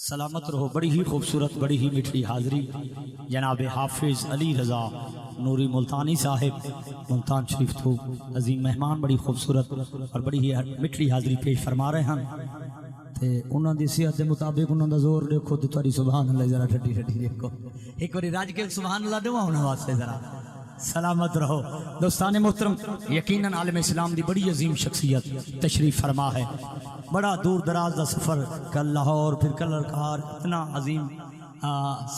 سلامت رہو. بڑی ہی خوبصورت بڑی ہی میٹھی حاضری جناب حافظ علی رضا نوری ملتانی صاحب ملتان شریف تو عظیم مہمان بڑی خوبصورت اور بڑی ہی میٹھی حاضری پیش فرما رہے ہیں تے انہاں دی صحت دے مطابق انہاں دا زور دیکھو تے تہاڈی سبحان اللہ ذرا ٹھڈی ٹھڈی دیکھو ایک باری راج کے سبحان اللہ دعا ہونے واسطے ذرا سلامت رہو. دوستان محترم یقیناً عالم اسلام دی بڑی عظیم شخصیت تشریف فرما ہے. بڑا دور دراز دا سفر کل لاہور پھر کلرکار اتنا عظیم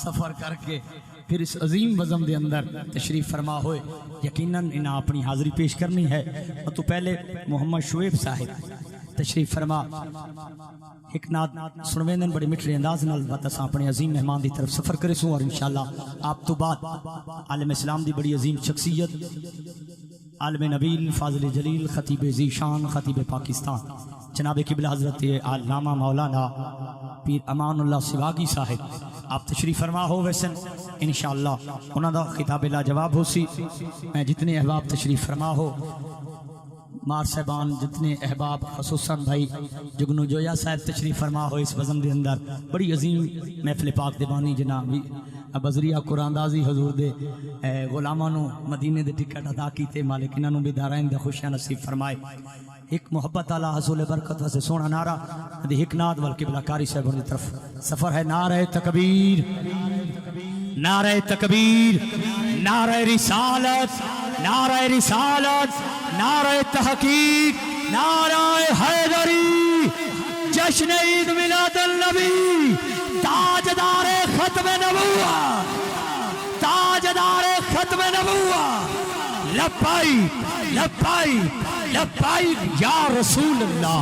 سفر کر کے پھر اس عظیم وزم دے اندر تشریف فرما ہوئے. یقیناً انہاں اپنی حاضری پیش کرنی ہے. اور تو پہلے محمد شعیب صاحب تشریف فرما ایک نات سنویندن بڑے مٹھڑے انداز نال بات اساں اپنے عظیم مہمان دی طرف سفر کرے سوں اور انشاءاللہ آپ تو بعد عالم اسلام دی بڑی عظیم شخصیت عالم نبیل فاضل جلیل خطیب ذیشان خطیب پاکستان جناب قبلہ حضرت علامہ مولانا پیر امان اللہ سواگی صاحب آپ تشریف فرما ہو ویسن انشاءاللہ انہاں دا خطاب لا جواب ہو سی. میں جتنے احباب تشریف فرما ہو مار صاحبان جتنے احباب خصوصاً بھائی جگنو جویا صاحب تشریف فرما ہو اس وزم دے اندر بڑی عظیم محفل پاک دیوانی جناب بزریہ قرآن دازی حضور دے غلامانو مدینے دے ٹکٹ ادا کیتے مالک انہوں بھی دارائن دے خوشیاں نصیب فرمائے. ایک محبت علی حصول برکت سے سونا نعرہ دے ایک ناد والقبلہ کاری صاحب دی طرف سفر ہے. نعرہ تکبیر نعرہ تکبیر نعرہ رسالت نعرہ رسالت نعرہ تحقیق نعرہ حیدری جشن عید میلاد النبی تاجدار ختم نبوت تاجدار ختم نبوت لبیک لبیک لبیک یا رسول اللہ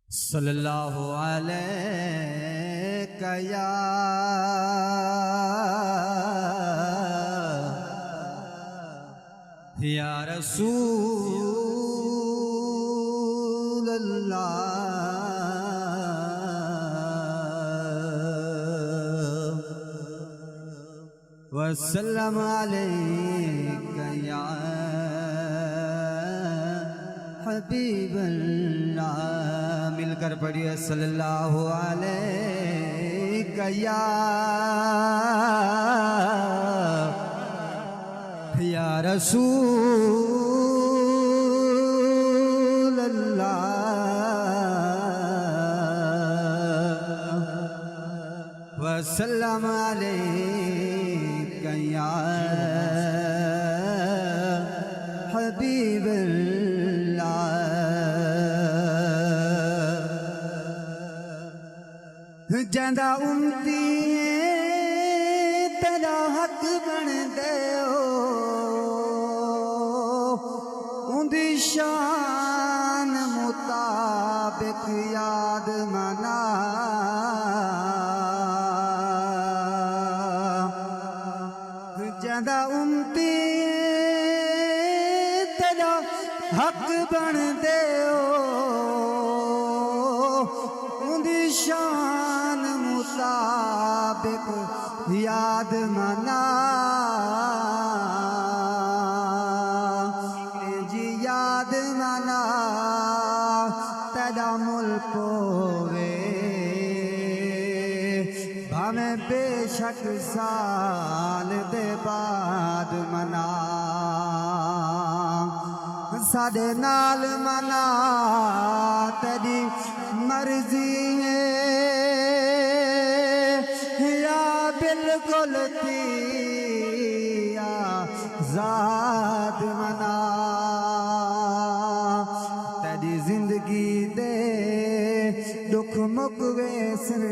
صلی اللہ علیہ یا رسول اللہ وسلم علیک یا حبیب اللہ. مل کر پڑھیے صلی اللہ علیہ یا رسول اللہ وسلم علیک یا حبیب اللہ. جندہ امتی تیرا حق بن دے اندی شان مطابق یاد منا جندہ امتی تیرا حق بن دے اندی شان مطابق یاد منا جی یاد منا تیرا ملک ہوئے بھامیں بے شک سال دے بعد منا ساڑے نال منا تیری مرضی ہے یا بالکل تھی آزاد منا تیری زندگی دے دکھ مک ویسن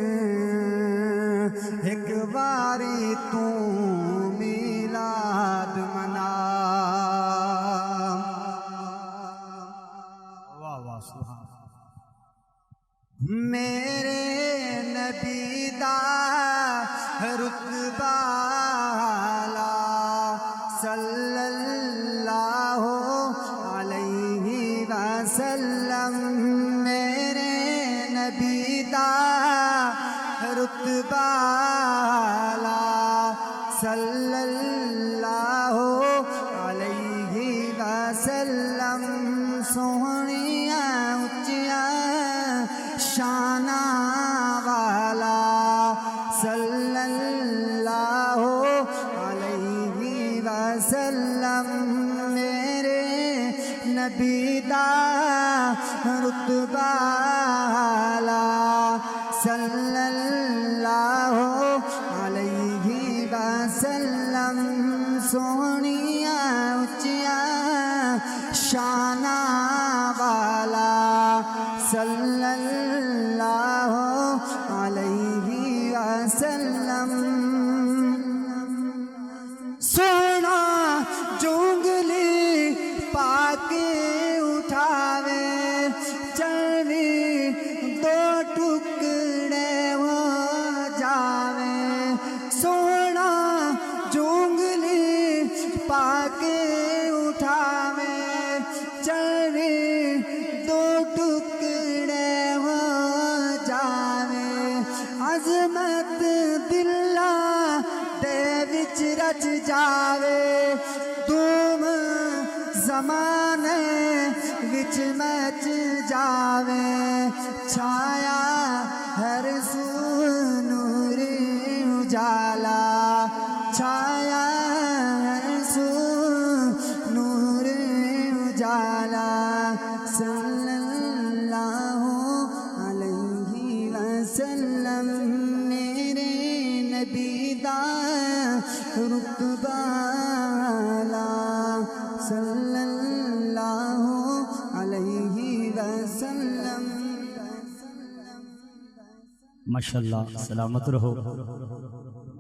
ایک باری تو میلاد منا. میرے نبی دا رتبہ صلی اللہ علیہ وسلم میرے نبی دا رتبہ صلی اللہ علیہ وسلم سونیاں اچیاں شانہ والا صلی اللہ علیہ وسلم میرے نبی دا رتبہ اعلیٰ صلی اللہ علیہ وسلم سونیا اچیا شانہ والا صلی اللہ علیہ وسلم سونا جونگلی پاکے اٹھاوے چلوی دو ٹکڑے ہو جاوے سونا جونگلی پاکے اٹھاوے چلوی دو ٹکڑے ہو جاوے عظمت دلہ دے وچ رچ جاوے تم زمانے وچ مچ جاوے چھایا ہر سو نور اجالا چھایا ہر سو نور اجالا صلی اللہ علیہ وسلم میرے نبی دا رتبہ اعلیٰ صلی اللہ علیہ وسلم ماشاءاللہ سلامت رہو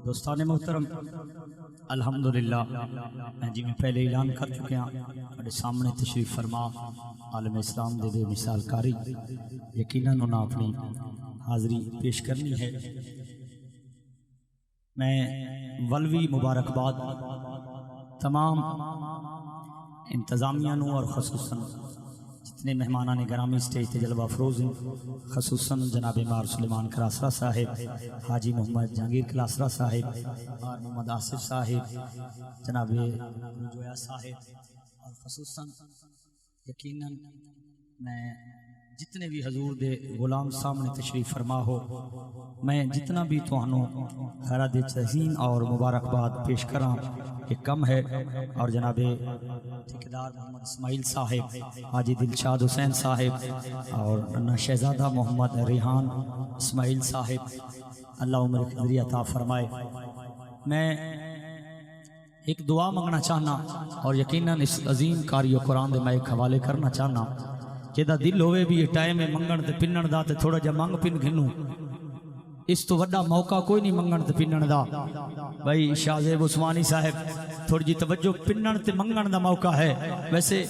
دوستان محترم الحمدللہ میں جی میں پہلے اعلان کر چکے ہیں میرے سامنے تشریف فرما عالم اسلام دے بے مثال کاری یقیناً انہوں نے اپنی حاضری پیش کرنی ہے میں ولوی مبارکباد تمام انتظامیہ نو اور خصوصاً جتنے مہمانان گرامی اسٹیج تے جلوہ افروز ہیں خصوصاً جناب مار سلیمان کلاسرا صاحب حاجی محمد جہانگیر کلاسرا صاحب اور محمد آصف صاحب جناب جویا صاحب اور خصوصاً یقیناً میں جتنے بھی حضور دے غلام سامنے تشریف فرما ہو میں جتنا بھی توانوں خیرات تحسین اور مبارکباد پیش کراں یہ کم ہے اور جناب ٹھیکیدار محمد اسماعیل صاحب حاجی دلشاد حسین صاحب اور شہزادہ محمد ریحان اسماعیل صاحب اللہ عمر قدری عطا فرمائے میں ایک دعا منگنا چاہنا اور یقیناً اس عظیم کاری و قرآن دے میں ایک حوالے کرنا چاہنا جیدہ دل ہوئے بھی یہ ٹائم منگن تے پنن دا تے تھوڑا جا منگ پن گھنوں اس تو وڈا موقع کوئی نہیں منگن تے پنن دا بھائی شاہ زیب عثمانی صاحب تھوڑی جی توجہ پنن تے منگن دا موقع ہے ویسے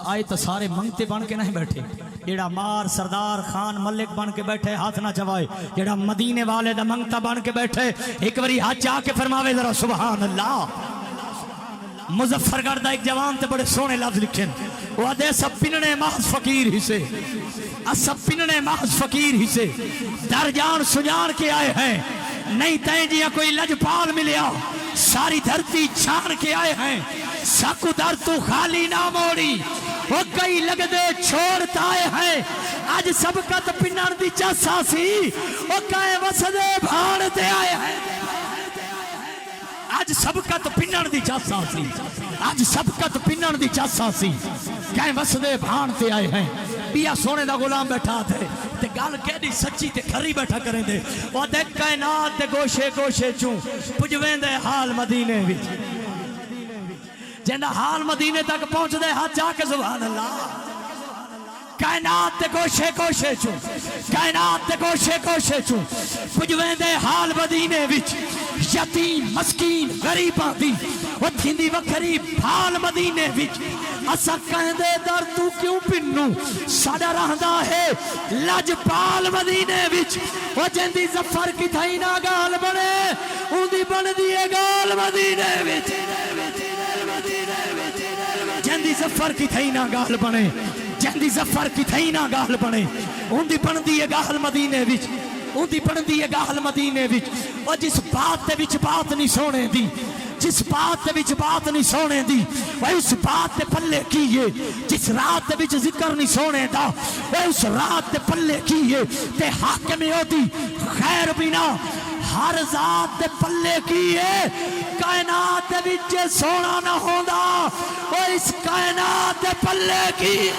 آئے تو سارے منگتے بن کے نہیں بیٹھے جیڑا مار سردار خان ملک بن کے بیٹھے ہاتھ نہ چوائے جیڑا مدینے والے دا منگتا بن کے بیٹھے ایک باری ہاتھ چاہ کے فرماوے ذرا سبحان اللہ مظفر گڑھ دا ایک جوان تے بڑے سونے لفظ لکھیں وہ دے سب پننے محض فقیر ہی سے سب پننے محض فقیر ہی سے در جان سجان کے آئے ہیں نہیں تین جیا کوئی لجپال ملیا ساری دھرتی چھان کے آئے ہیں سکو در تو خالی نہ موڑی وہ کئی لگ دے چھوڑتا آئے ہیں آج سب کت پنن دی چاسا سی وہ کئے وسدے بھانتے آئے ہیں آج سبقت پنن دی چاسا سی آج سبقت پنن دی چاسا سی کہیں وسدے بھانتے آئے ہیں بیا سونے دا غلام بیٹھا تھے تے گال کہہ سچی تے کھری بیٹھا کریں دے وہ دیکھ کائنات تے گوشے گوشے چوں پجویں دے حال مدینے وچ جنہ حال مدینے تک پہنچ دے ہاتھ جا کے سبحان اللہ کائنات تے گوشے گوشے چوں کائنات تے گوشے گوشے چوں پجویں دے حال مدینے وچ یتیم مسکین غریباں دی وہ تھیندی وکھری بھال مدینے وچ اسا کہیں دے در تو کیوں پنوں ساڈا رہندا ہے لجپال مدینے وچ وہ جندی ظفر کی تھئی نا گال بنے اوندی بن دیے گال مدینے وچ جندی ظفر کی تھئی نا گال بنے جندی ظفر کی تھئی نا گال بنے اوندی بن دیے گال مدینے وچ اوندی بن دیے گال مدینے وچ وہ جس بات دے وچ بات نہیں سونے دی جس بات دے وچ بات نہیں سونے دی وہ اس بات دے پلے کیے جس رات دے وچ ذکر نہیں سونے دا وہ اس رات دے پلے کیے تے حاکم ہوتی خیر بنا ہر ذات دے پلے کیے کائنات دے وچ سونا نہ ہوندا وہ اس کائنات دے پلے کیے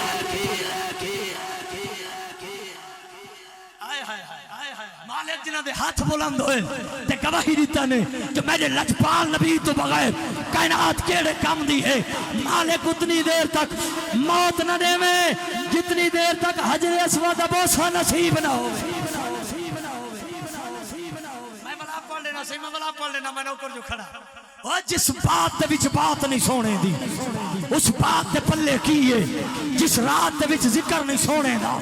مالک جنہاں دے ہاتھ بلند ہوئے تے گواہی دیتا نے کہ میرے لجپال نبی تو بغیر کائنات کیڑے کام دی ہے مالک اتنی دیر تک موت نہ دے میں جتنی دیر تک حجر اسود دا بوسہ نصیب نہ ہو میں بلا پڑھ لینا میں نوکر جو کھڑا اور جس بات دے وچ بات نہیں سونے دی اس بات دے پلے کیے جس رات دے وچ ذکر نہیں سونے دا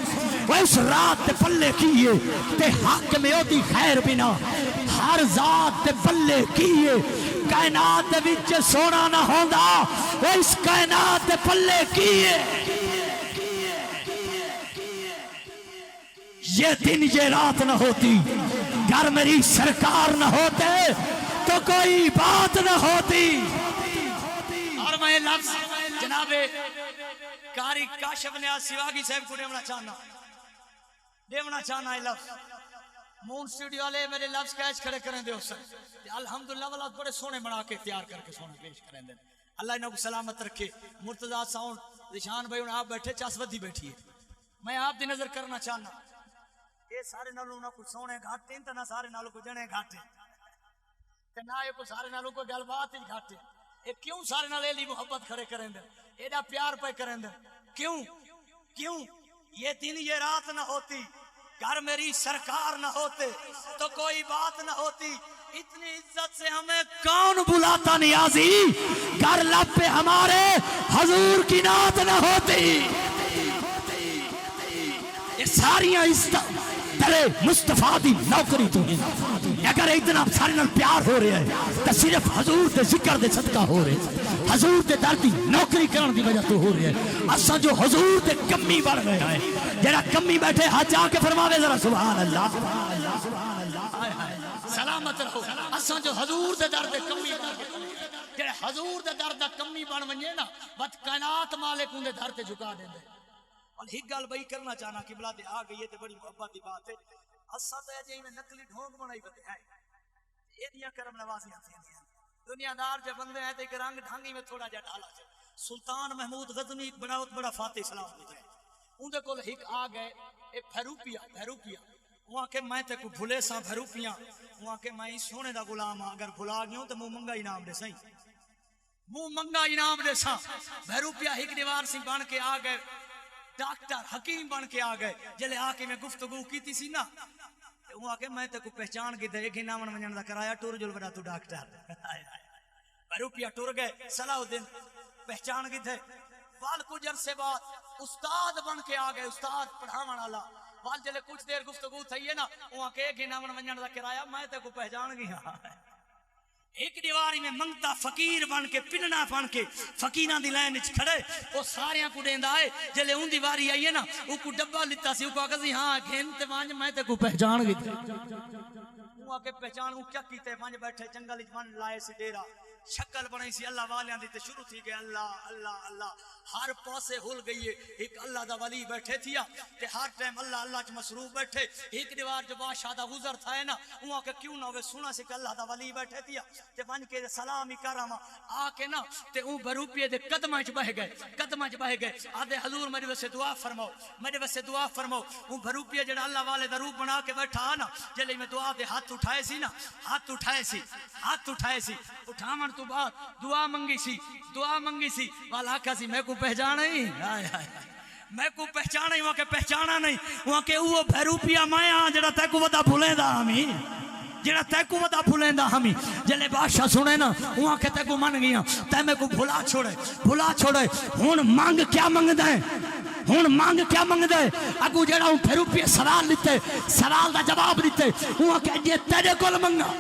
وہ اس رات دے پلے کیے تے حق میں ہوتی خیر بنا ہر ذات دے پلے کیے کائنات دے وچ سونا نہ ہوندا وہ اس کائنات دے پلے کیے یہ دن یہ رات نہ ہوتی گھر میری سرکار نہ ہوتے تو کوئی بات نہ ہوتی اور میں لفظ جناب کاری کاشف نے سواگی صاحب کو دیونا چاہنا ہے لفظ مون سٹوڈیو والے میرے لفظ کیچ کھڑے کریں دے اس الحمدللہ والا بڑے سونے بنا کے تیار کر کے سونے پیش کریں دے اللہ انہوں کو سلامت رکھے مرتضی ساؤنڈ رشان بھائی انہوں آپ بیٹھے چاسودی بیٹھی ہے میں آپ دی نظر کرنا چاہنا یہ سارے نالوں نہ کچھ سونے گھاٹے ہیں نہ سارے نالوں کو جنے گھاٹے تے نہ یہ کو سارے نالوں کو گل بات ہی گھاٹے یہ کیوں سارے نالے لی محبت کھڑے کریں دے ایڈا پیار پہ کریں دے کیوں یہ دن یہ رات نہ ہوتی گھر میری سرکار نہ ہوتے تو کوئی بات نہ ہوتی اتنی عزت سے ہمیں کون بلاتا نیازی گھر لب پہ ہمارے حضور کی نعت نہ ہوتی یہ ساریاں عزت تیرے مصطفیٰ دی نوکری تو ہیں اگر اتنا سارے نال پیار ہو رہے ہیں تو صرف حضور دے ذکر دے صدقہ ہو رہے ہیں حضور دے در دی نوکری کرن دی وجہ تو ہو رہے ہیں اساں جو حضور دے کمی بڑھ گئے ہیں جڑا کمی بیٹھے ہاتھ جا کے فرماوے ذرا سبحان اللہ سلامت رہو اساں جو حضور دے در دے کمی جڑے حضور دے در دا کمی بن ونجے نا بد کائنات مالک ان دے در تے جھکا دیں دے اور ایک گل بھائی کرنا چاہنا کہ بلا دے آ گئی ہے تے بڑی محبت دی بات ہے اسا تے جے میں نقلی ڈھونگ بنائی بتے ہیں اے دیاں کرم نوازیاں تھیں دنیا دار جے بندے ہیں تے ایک رنگ ڈھانگی میں تھوڑا جا ڈالا ہے سلطان محمود غزنوی ایک بڑا بڑا فاتح سلام ہوتا ہے ان دے کول ایک آ گئے اے بھروپیا وہاں کہ میں تے کو بھولے ساں بھروپیاں وہاں کہ میں سونے دا غلام ہاں اگر بھلا گیوں تے منہ منگا انعام دے سائیں منہ منگا انعام دے ساں بھروپیا ایک دیوار سی بن کے آ گئے ڈاکٹر حکیم بن کے آ گئے جلے آ کے میں گفتگو کی تھی سی نا وہ آ کے میں تے کو پہچان کی دے گی نامن منجن دا کرایا ٹور جل بڑا تو ڈاکٹر بھروپیا ٹور گئے صلاح الدین پہچان کی تھے وال کچھ عرصے بعد استاد بن کے آ گئے استاد پڑھاون والا وال جلے کچھ دیر گفتگو تھی ہے نا وہ آ کے گی نامن منجن دا کرایا میں تے کو پہچان گیا ایک دیواری میں منگتا فقیر بن کے پننا بن کے فقیران دی لائن وچ کھڑے او ساریاں کو دیندا ہے جلے اون دیواری آئی ہے نا او کو ڈبا لتا سی او کو کہسی ہاں گھن تے وانج میں تے کو پہچان گئی او کے پہچان او کیا کیتے وانج بیٹھے جنگل وچ من لائے سی ڈیرا شکل بنائی سی اللہ والیاں دی تے شروع تھی گئے اللہ اللہ اللہ ہر پاسے ہل گئی ہے ایک اللہ دا ولی بیٹھے تھیا تے ہر ٹائم اللہ اللہ چ مصروف بیٹھے ایک دیوار جو بادشاہ دا گزر تھا ہے نا وہاں کہ کیوں نہ ہوے سنا سی کہ اللہ دا ولی بیٹھے تھیا تے بن کے سلام ہی کراما آ کے نا تے او بروپیے دے قدماں وچ بہ گئے آدے حضور میرے واسطے دعا فرماؤ او بروپیے جڑا اللہ والے دا روپ بنا کے بیٹھا نا جلے میں دعا دے ہاتھ اٹھائے سی نا ہاتھ اٹھائے سی اٹھاون تو بعد دعا منگی سی والا آکھا سی میں کو پہچانا ہی میں کو پہچانا ہی وہاں کے پہچانا نہیں وہاں کے وہ بھروپیا میں ہاں جڑا تے کو ودا بھولیں دا ہمیں جلے بادشاہ سنے نا وہاں کے تے کو من گیا تے میں کو بھلا چھوڑے ہون مانگ کیا منگ دے اگو جڑا ہوں بھروپیا سوال لیتے سوال دا جواب دیتے وہاں کے اجے تیرے کول منگا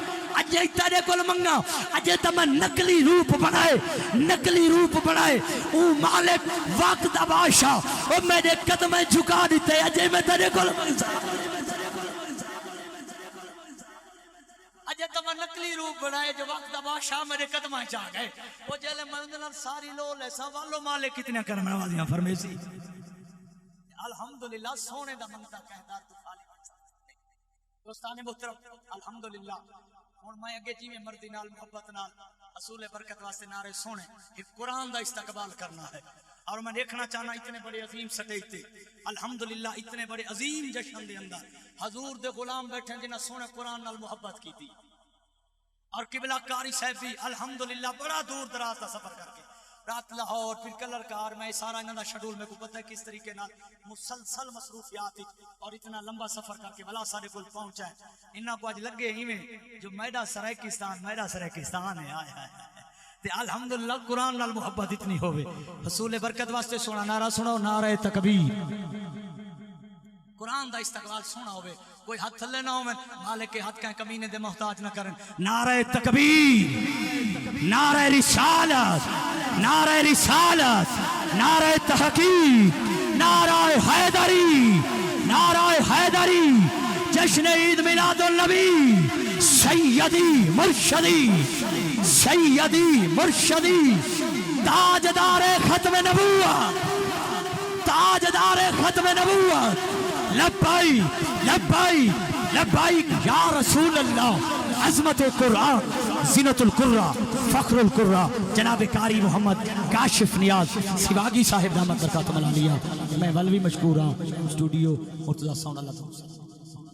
اجے تا میں نقلی روپ بنائے او مالک وقت دا بادشاہ او میرے قدمیں جھکا دیتے اجے میں تیرے کول منگا اجے تا میں نقلی روپ بنائے جو وقت دا بادشاہ میرے قدمہ چاہ گئے وہ جلے مندنر ساری لو لے سوالو مالے کتنے کرم نوازیاں فرمیسی الحمدللہ سونے دا منگتا کہدار تو خالی بن سکتا دوستان محترم الحمدللہ اور میں اگے جی میں مردی نال محبت نال اصول برکت واسطے نعرے سونے ایک قرآن دا استقبال کرنا ہے اور میں دیکھنا چاہنا اتنے بڑے عظیم سٹیج تے الحمدللہ اتنے بڑے عظیم جشن دے اندر حضور دے غلام بیٹھے جنہاں سونے قرآن نال محبت کی تھی اور قبلہ کاری صاحب بھی الحمدللہ بڑا دور دراز کا سفر کر کے رات لاہور پھر کلر کار میں سارا انہاں شیڈول میں کو پتہ ہے کس طریقے نال مسلسل مصروفیات اور اتنا لمبا سفر کر کے بلا سارے کول پہنچا ہے انہاں کو اج لگے ایویں جو میڈا سرائکستان ہے آئے ہائے تے الحمدللہ قرآن نال محبت اتنی ہوئے حصول برکت واسطے سونا نعرہ سنو نعرہ تکبیر قرآن دا استقبال سونا ہوئے کوئی ہاتھ تھلے نہ ہوئے مالک کے ہاتھ کہیں کمینے دے محتاج نہ کریں نعرہ تکبیر نعرہ رسالت نعرہ رسالت نعرہ تحقیق نعرہ حیدری نعرہ حیدری جشن عید میلاد النبی سیدی مرشدی تاجدار ختم نبوت تاجدار ختم نبوت لبائی لبائی لبائی یا رسول اللہ عظمت قرآن زینت القرآن فخر القرآن جناب قاری محمد کاشف نیاز سواگی صاحب دامت برکاتہ ملالیا میں ولوی مشکور ہوں اسٹوڈیو مرتضی ساؤنڈ اللہ تعالیٰ